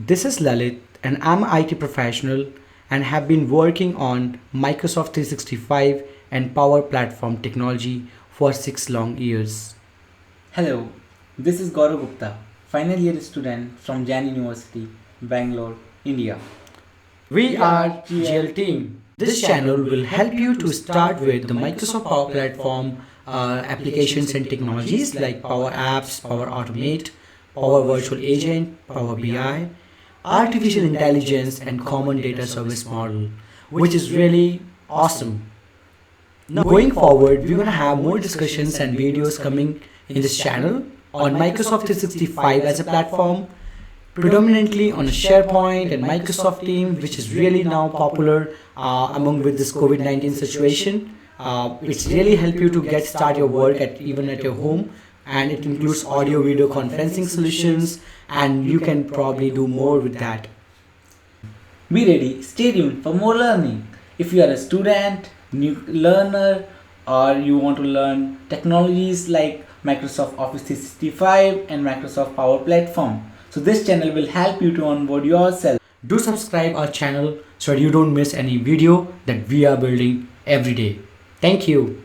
This is Lalit, and I'm an IT professional and have been working on Microsoft 365 and Power Platform technology for 6 long years. Hello, this is Gaurav Gupta, final year student from Jain University, Bangalore, India. We We are are GL GL team. Team. This channel will help you to start with the Microsoft Power Platform applications and technologies like Power Apps, Power Automate, Power Virtual Agent, Power BI, artificial intelligence, and common data service model, which is really awesome. Now, going forward, we're going to have more discussions and videos coming in this channel on Microsoft 365 as a platform, predominantly on SharePoint and Microsoft Team, which is really now popular among with this COVID-19 situation. It's really help you to get start your work at even at your home, and it includes audio video conferencing solutions, and you can probably do more with that. Be ready, stay tuned for more learning. If you are a student, new learner, or you want to learn technologies like Microsoft Office 365 and Microsoft Power Platform, so this channel will help you to onboard yourself. Do subscribe our channel so you don't miss any video that we are building every day. Thank you.